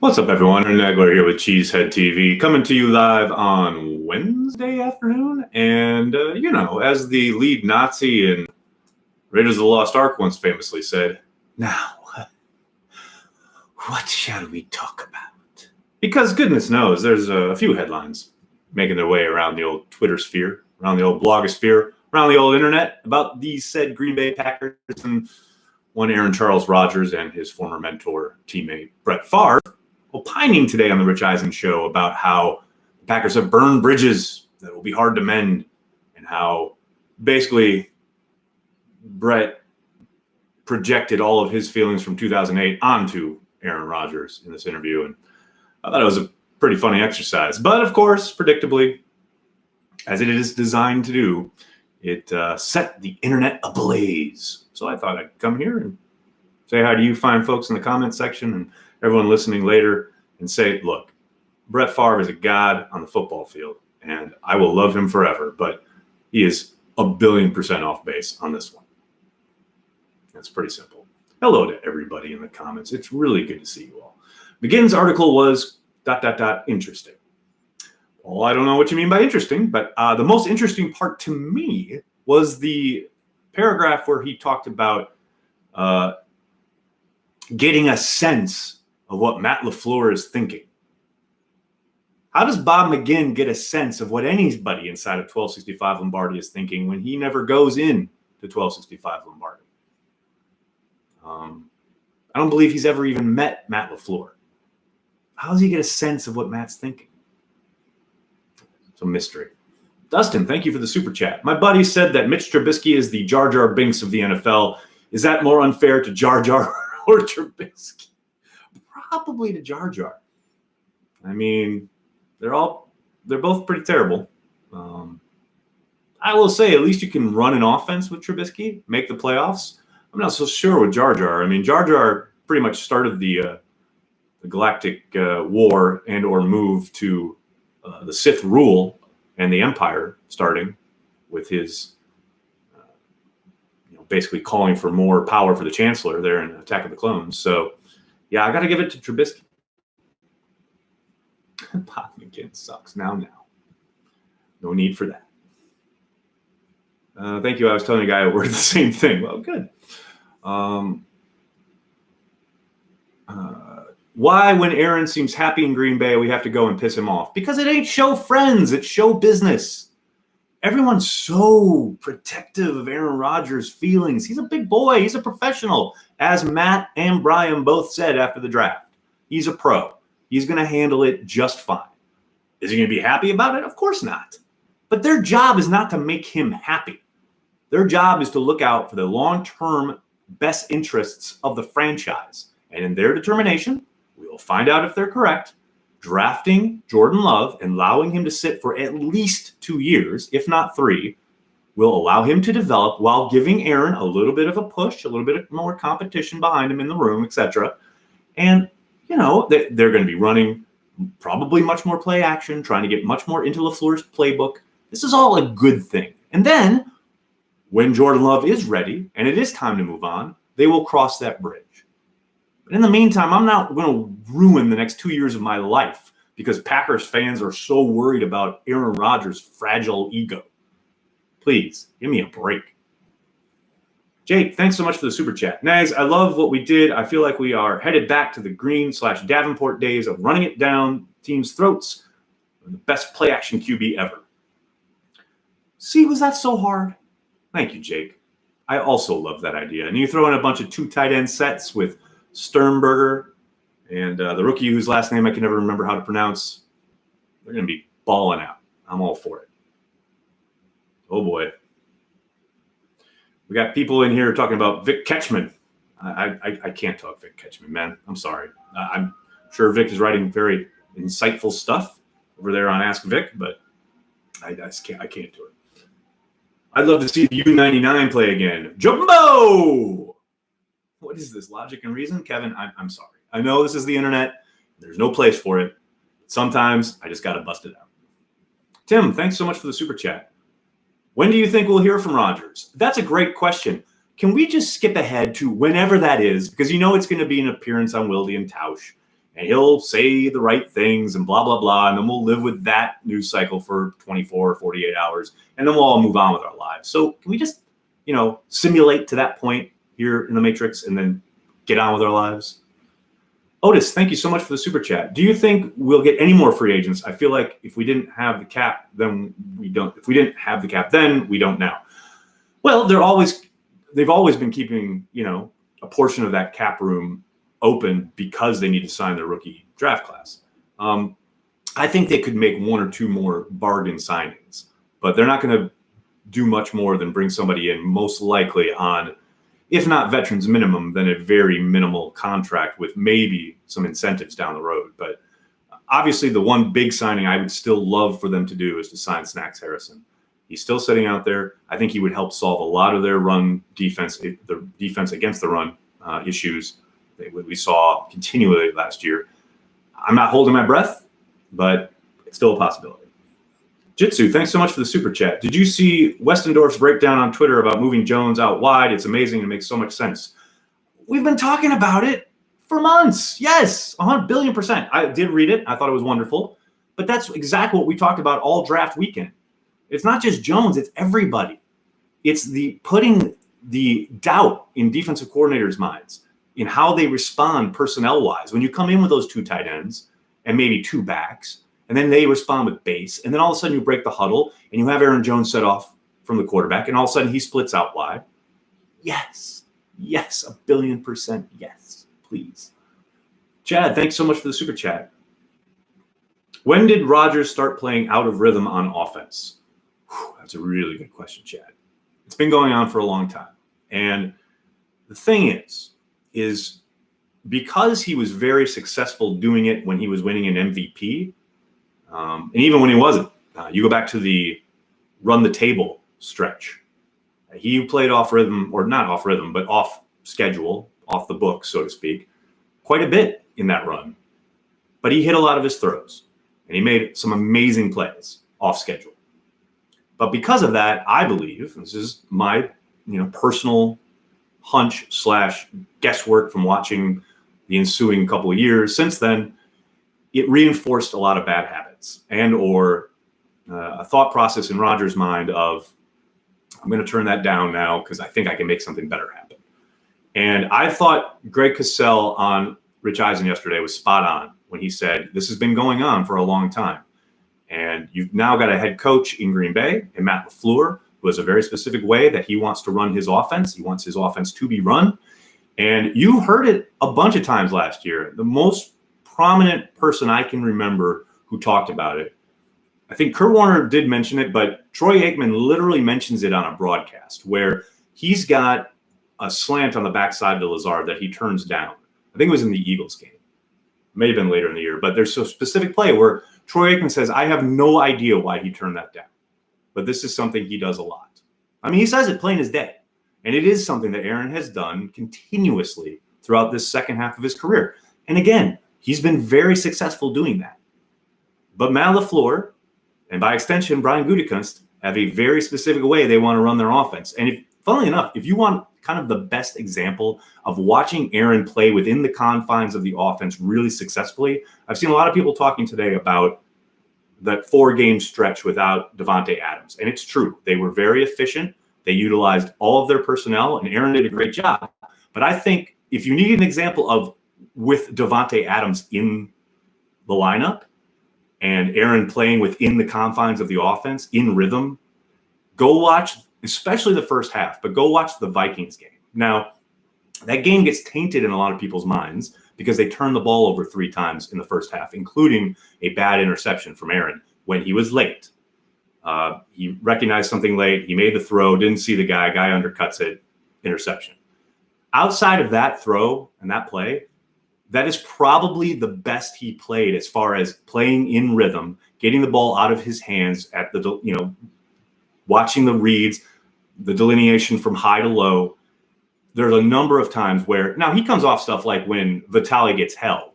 What's up, everyone? Aaron Nagler here with Cheesehead TV, coming to you live on Wednesday afternoon. And, as the lead Nazi in Raiders of the Lost Ark once famously said, now, what shall we talk about? Because goodness knows, there's a few headlines making their way around the old Twitter sphere, around the old blogosphere, around the old internet about these said Green Bay Packers and one Aaron Charles Rodgers and his former mentor, teammate Brett Favre, opining today on the Rich Eisen show about how the Packers have burned bridges that will be hard to mend, and how basically Brett projected all of his feelings from 2008 onto Aaron Rodgers in this interview. And I thought it was a pretty funny exercise. But of course, predictably, as it is designed to do, it set the internet ablaze. So I thought I'd come here and say hi to you fine folks in the comment section and everyone listening later, and say, look, Brett Favre is a god on the football field, and I will love him forever, but he is 1,000,000,000% off base on this one. That's pretty simple. Hello to everybody in the comments. It's really good to see you all. McGinn's article was ... interesting. Well, I don't know what you mean by interesting, but the most interesting part to me was the paragraph where he talked about getting a sense of what Matt LaFleur is thinking. How does Bob McGinn get a sense of what anybody inside of 1265 Lombardi is thinking when he never goes in to 1265 Lombardi? I don't believe he's ever even met Matt LaFleur. How does he get a sense of what Matt's thinking? It's a mystery. Dustin, thank you for the super chat. My buddy said that Mitch Trubisky is the Jar Jar Binks of the NFL. Is that more unfair to Jar Jar or Trubisky? Probably to Jar Jar. I mean, they're both pretty terrible. I will say, at least you can run an offense with Trubisky, make the playoffs. I'm not so sure with Jar Jar. I mean, Jar Jar pretty much started the Galactic War and or move to the Sith rule and the Empire, starting with his basically calling for more power for the Chancellor there in Attack of the Clones. So, yeah, I got to give it to Trubisky. Bob McGinn sucks. Now. No need for that. Thank you. I was telling a guy at work the same thing. Well, good. Why, when Aaron seems happy in Green Bay, we have to go and piss him off? Because it ain't show friends. It's show business. Everyone's so protective of Aaron Rodgers' feelings. He's a big boy. He's a professional, as Matt and Brian both said after the draft. He's a pro. He's going to handle it just fine. Is he going to be happy about it? Of course not. But their job is not to make him happy. Their job is to look out for the long-term best interests of the franchise. And in their determination, we will find out if they're correct. Drafting Jordan Love and allowing him to sit for at least 2 years, if not 3, will allow him to develop while giving Aaron a little bit of a push, a little bit more competition behind him in the room, etc. And, they're going to be running probably much more play action, trying to get much more into LaFleur's playbook. This is all a good thing. And then when Jordan Love is ready and it is time to move on, they will cross that bridge. But in the meantime, I'm not going to ruin the next 2 years of my life because Packers fans are so worried about Aaron Rodgers' fragile ego. Please, give me a break. Jake, thanks so much for the super chat. Nags, I love what we did. I feel like we are headed back to the Green/Davenport days of running it down teams' throats. The best play-action QB ever. See, was that so hard? Thank you, Jake. I also love that idea. And you throw in a bunch of 2 tight end sets with Sternberger and the rookie whose last name I can never remember how to pronounce. They're going to be balling out. I'm all for it. Oh, boy. We got people in here talking about Vic Ketchman. I can't talk Vic Ketchman, man. I'm sorry. I'm sure Vic is writing very insightful stuff over there on Ask Vic, but I can't do it. I'd love to see the U99 play again. Jumbo! What is this, logic and reason? Kevin, I'm sorry. I know this is the internet. There's no place for it. Sometimes I just got to bust it out. Tim, thanks so much for the super chat. When do you think we'll hear from Rodgers? That's a great question. Can we just skip ahead to whenever that is? Because it's going to be an appearance on Wilde and Tausch. and he'll say the right things and blah, blah, blah. And then we'll live with that news cycle for 24 or 48 hours. And then we'll all move on with our lives. So can we just, simulate to that point here in the Matrix and then get on with our lives? Otis, thank you so much for the super chat. Do you think we'll get any more free agents? I feel like if we didn't have the cap, then we don't. If we didn't have the cap then, we don't now. Well, they've always been keeping, a portion of that cap room open because they need to sign their rookie draft class. I think they could make one or two more bargain signings, but they're not going to do much more than bring somebody in, most likely on, if not veterans minimum, then a very minimal contract with maybe some incentives down the road. But obviously the one big signing I would still love for them to do is to sign Snacks Harrison. He's still sitting out there. I think he would help solve a lot of their run defense, the defense against the run issues that we saw continually last year. I'm not holding my breath, but it's still a possibility. Jitsu, thanks so much for the super chat. Did you see Westendorf's breakdown on Twitter about moving Jones out wide? It's amazing. It makes so much sense. We've been talking about it for months. Yes, 100 billion%. I did read it. I thought it was wonderful. But that's exactly what we talked about all draft weekend. It's not just Jones. It's everybody. It's the putting the doubt in defensive coordinators' minds in how they respond personnel-wise. When you come in with those two tight ends and maybe two backs, and then they respond with base, and then all of a sudden you break the huddle, and you have Aaron Jones set off from the quarterback, and all of a sudden he splits out wide. Yes, 1,000,000,000% yes, please. Chad, thanks so much for the super chat. When did Rodgers start playing out of rhythm on offense? That's a really good question, Chad. It's been going on for a long time. And the thing is because he was very successful doing it when he was winning an MVP, and even when he wasn't, you go back to the run the table stretch. He played off rhythm, or not off rhythm, but off schedule, off the book, so to speak, quite a bit in that run. But he hit a lot of his throws, and he made some amazing plays off schedule. But because of that, I believe, this is my personal hunch / guesswork from watching the ensuing couple of years since then, it reinforced a lot of bad habits and or a thought process in Rodgers' mind of, I'm going to turn that down now because I think I can make something better happen. And I thought Greg Cassell on Rich Eisen yesterday was spot on when he said, this has been going on for a long time. And you've now got a head coach in Green Bay, and Matt LaFleur, who has a very specific way that he wants to run his offense. He wants his offense to be run. And you heard it a bunch of times last year. The most prominent person I can remember who talked about it, I think Kurt Warner did mention it, but Troy Aikman literally mentions it on a broadcast where he's got a slant on the backside to Lazard that he turns down. I think it was in the Eagles game. May have been later in the year, but there's a specific play where Troy Aikman says, I have no idea why he turned that down, but this is something he does a lot. I mean, he says it plain as day, and it is something that Aaron has done continuously throughout this second half of his career. And again, he's been very successful doing that. But Matt LaFleur, and by extension, Brian Gutekunst, have a very specific way they want to run their offense. And funnily enough, if you want kind of the best example of watching Aaron play within the confines of the offense really successfully, I've seen a lot of people talking today about that 4-game stretch without Davante Adams. And it's true. They were very efficient. They utilized all of their personnel, and Aaron did a great job. But I think if you need an example of with Davante Adams in the lineup and Aaron playing within the confines of the offense in rhythm, go watch, especially the first half, but go watch the Vikings game. Now, that game gets tainted in a lot of people's minds because they turned the ball over 3 times in the first half, including a bad interception from Aaron when he was late. He recognized something late. He made the throw, didn't see the guy undercuts it, interception. Outside of that throw and that play, that is probably the best he played as far as playing in rhythm, getting the ball out of his hands at the, watching the reads, the delineation from high to low. There's a number of times where now he comes off stuff like when Vitale gets held.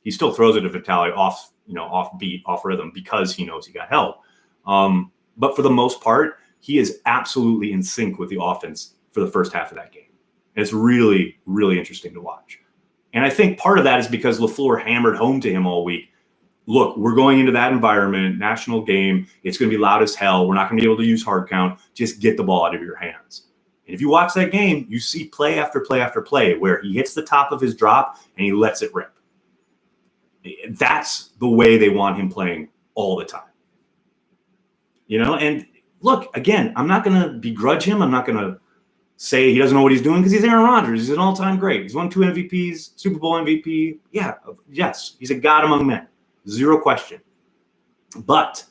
He still throws it to Vitale off beat, off rhythm because he knows he got held. But for the most part, he is absolutely in sync with the offense for the first half of that game. And it's really, really interesting to watch. And I think part of that is because LaFleur hammered home to him all week. Look, we're going into that environment, national game. It's going to be loud as hell. We're not going to be able to use hard count. Just get the ball out of your hands. And if you watch that game, you see play after play after play where he hits the top of his drop and he lets it rip. That's the way they want him playing all the time. And look, again, I'm not going to begrudge him. I'm not going to say he doesn't know what he's doing because he's Aaron Rodgers. He's an all-time great. He's won 2 MVPs, Super Bowl MVP. Yeah, yes, he's a god among men. Zero question. But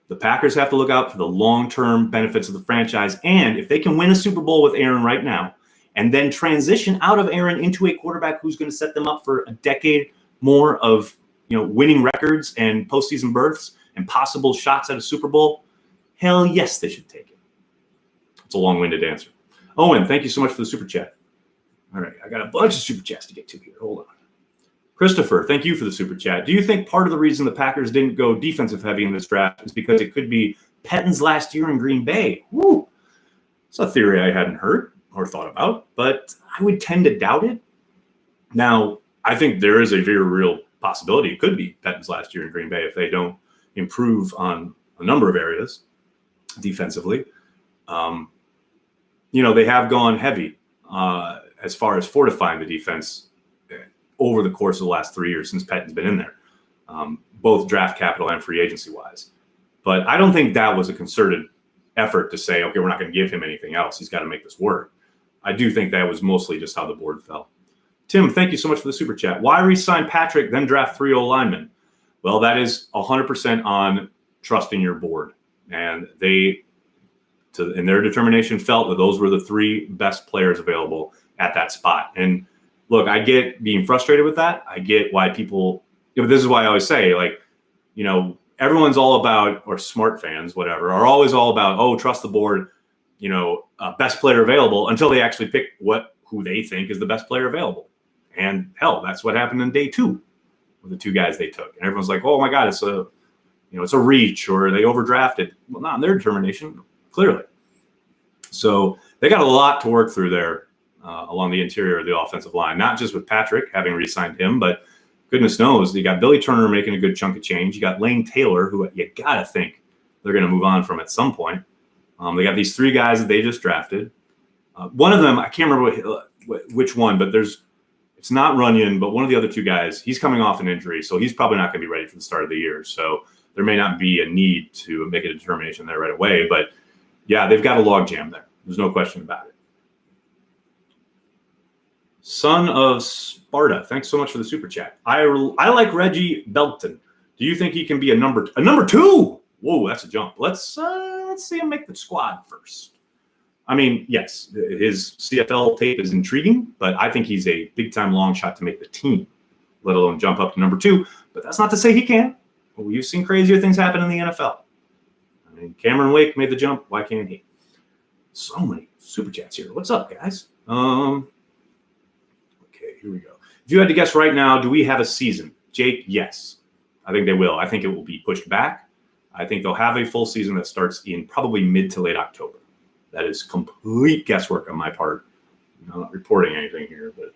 the Packers have to look out for the long-term benefits of the franchise. And if they can win a Super Bowl with Aaron right now and then transition out of Aaron into a quarterback who's going to set them up for a decade more of winning records and postseason berths and possible shots at a Super Bowl, hell yes, they should take it. It's a long-winded answer. Owen, thank you so much for the super chat. All right, I got a bunch of super chats to get to here. Hold on. Christopher, thank you for the super chat. Do you think part of the reason the Packers didn't go defensive heavy in this draft is because it could be Pettine's last year in Green Bay? Woo. It's a theory I hadn't heard or thought about, but I would tend to doubt it. Now, I think there is a very real possibility it could be Pettine's last year in Green Bay if they don't improve on a number of areas defensively. They have gone heavy as far as fortifying the defense over the course of the last 3 years since Pettine's been in there, both draft capital and free agency wise. But I don't think that was a concerted effort to say, okay, we're not going to give him anything else. He's got to make this work. I do think that was mostly just how the board fell. Tim, thank you so much for the super chat. Why re-sign Patrick, then draft 3 O-linemen? Well, that is 100% on trusting your board. And they, in their determination, felt that those were the 3 best players available at that spot. And look, I get being frustrated with that. I get why people, this is why I always say, everyone's all about, or smart fans, whatever, are always all about, trust the board, best player available until they actually pick who they think is the best player available. And hell, that's what happened in day 2 with the 2 guys they took. And everyone's like, oh my God, it's a reach or they overdrafted. Well, not in their determination, clearly. So they got a lot to work through there. Along the interior of the offensive line, not just with Patrick having re-signed him, but goodness knows, you got Billy Turner making a good chunk of change. You got Lane Taylor, who you got to think they're going to move on from at some point. They got these 3 guys that they just drafted. One of them, I can't remember which one, but it's not Runyon, but one of the other 2 guys, he's coming off an injury, so he's probably not going to be ready for the start of the year. So there may not be a need to make a determination there right away. But yeah, they've got a logjam there. There's no question about it. Son of Sparta, thanks so much for the super chat. I like Reggie Belton. Do you think he can be a number 2? Whoa, that's a jump. Let's see him make the squad first. I mean, yes, his CFL tape is intriguing, but I think he's a big-time long shot to make the team, let alone jump up to number 2. But that's not to say he can't. We've seen crazier things happen in the NFL. I mean, Cameron Wake made the jump. Why can't he? So many super chats here. What's up, guys? Here we go. If you had to guess right now, do we have a season? Jake, yes. I think they will. I think it will be pushed back. I think they'll have a full season that starts in probably mid to late October. That is complete guesswork on my part. I'm not reporting anything here, but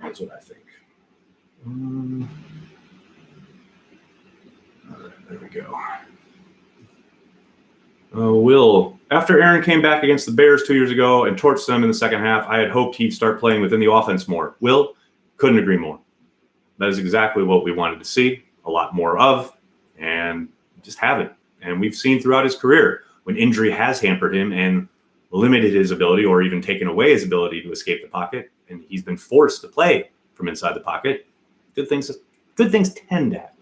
that's what I think. All right, there we go. Will, after Aaron came back against the Bears 2 years ago and torched them in the second half, I had hoped he'd start playing within the offense more. Will, couldn't agree more. That is exactly what we wanted to see, a lot more of, and just haven't. And we've seen throughout his career when injury has hampered him and limited his ability or even taken away his ability to escape the pocket, and he's been forced to play from inside the pocket, good things tend to happen.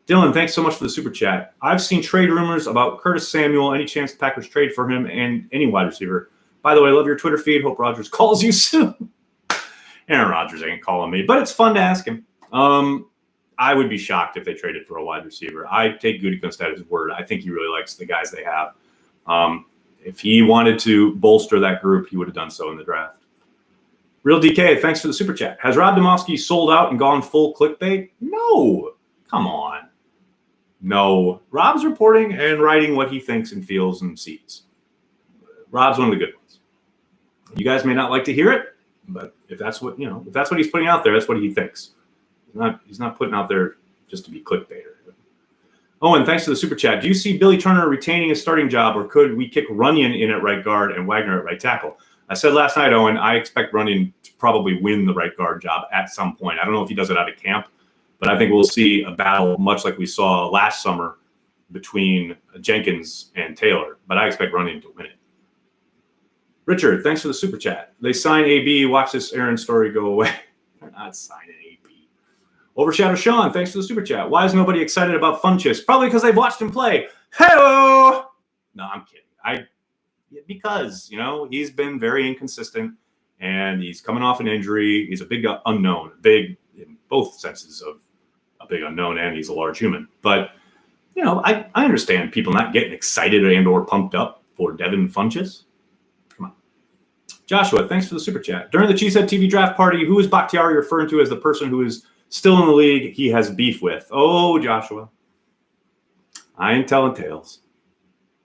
Dylan, thanks so much for the super chat. I've seen trade rumors about Curtis Samuel. Any chance the Packers trade for him and any wide receiver? By the way, I love your Twitter feed. Hope Rodgers calls you soon. Aaron Rodgers ain't calling me, but it's fun to ask him. I would be shocked if they traded for a wide receiver. I take Gutekunst at his word. I think he really likes the guys they have. If he wanted to bolster that group, he would have done so in the draft. Real DK, thanks for the super chat. Has Rob Demovsky sold out and gone full clickbait? No. Come on. No. Rob's reporting and writing what he thinks and feels and sees. Rob's one of the good ones. You guys may not like to hear it, But if that's what he's putting out there, that's what he thinks. He's not putting out there just to be clickbaiter. Owen, thanks for the super chat. Do you see Billy Turner retaining his starting job, or could we kick Runyon in at right guard and Wagner at right tackle? I said last night, Owen, I expect Runyon to probably win the right guard job at some point. I don't know if he does it out of camp, but I think we'll see a battle much like we saw last summer between Jenkins and Taylor. But I expect Runyon to win it. Richard, thanks for the super chat. They sign AB. Watch this Aaron story go away. They're not signing AB. Overshadow Sean, thanks for the super chat. Why is nobody excited about Funchess? Probably because they've watched him play. Hello. No, I'm kidding. Because he's been very inconsistent, and he's coming off an injury. He's a big unknown, big in both senses of a big unknown, and he's a large human. But I understand people not getting excited and or pumped up for Devin Funchess. Come on. Joshua, thanks for the super chat. During the Cheesehead TV draft party, who is Bakhtiari referring to as the person who is still in the league he has beef with? Oh, Joshua. I ain't telling tales.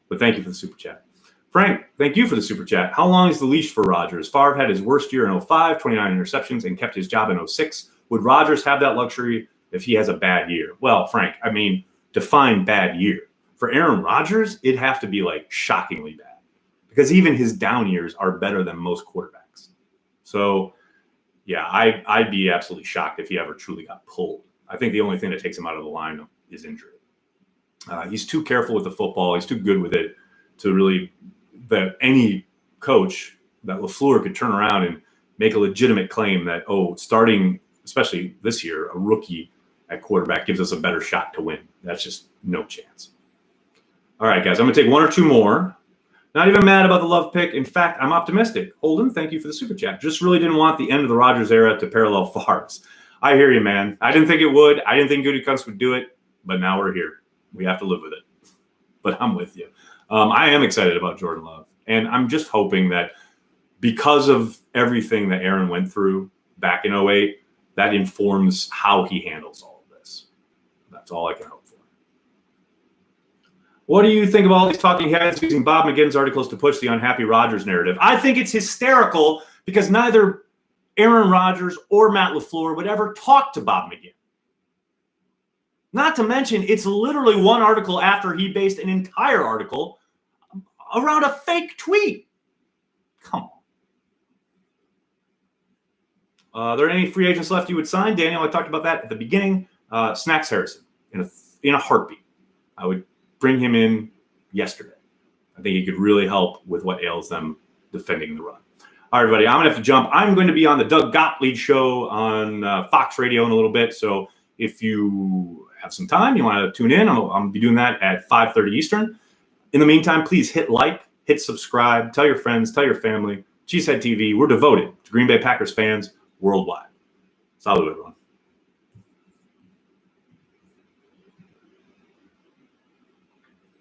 But thank you for the super chat. Frank, thank you for the super chat. How long is the leash for Rodgers? Favre had his worst year in 05, 29 interceptions, and kept his job in 06. Would Rodgers have that luxury if he has a bad year? Well, Frank, define bad year. For Aaron Rodgers, it'd have to be shockingly bad, because even his down years are better than most quarterbacks. So, yeah, I'd be absolutely shocked if he ever truly got pulled. I think the only thing that takes him out of the line is injury. He's too careful with the football. He's too good with it to really that any coach that LaFleur could turn around and make a legitimate claim that, starting, especially this year, a rookie at quarterback gives us a better shot to win. That's just no chance. All right, guys, I'm going to take one or two more. Not even mad about the Love pick. In fact, I'm optimistic. Holden, thank you for the super chat. Just really didn't want the end of the Rodgers era to parallel Favre's. I hear you, man. I didn't think it would. I didn't think Gutekunst would do it, but now we're here. We have to live with it. But I'm with you. I am excited about Jordan Love. And I'm just hoping that because of everything that Aaron went through back in 08, that informs how he handles all of this. That's all I can hope for. What do you think of all these talking heads using Bob McGinn's articles to push the unhappy Rodgers narrative? I think it's hysterical because neither Aaron Rodgers or Matt LaFleur would ever talk to Bob McGinn. Not to mention, it's literally one article after he based an entire article around a fake tweet. Come on. Are there any free agents left you would sign? Daniel, I talked about that at the beginning. Snacks Harrison, in a heartbeat. I would bring him in yesterday. I think he could really help with what ails them defending the run. All right, everybody, I'm going to have to jump. I'm going to be on the Doug Gottlieb show on Fox Radio in a little bit. So if you have some time, you want to tune in, I'm going to be doing that at 5:30 Eastern. In the meantime, please hit like, hit subscribe, tell your friends, tell your family. Cheesehead TV, we're devoted to Green Bay Packers fans worldwide. Salut, everyone.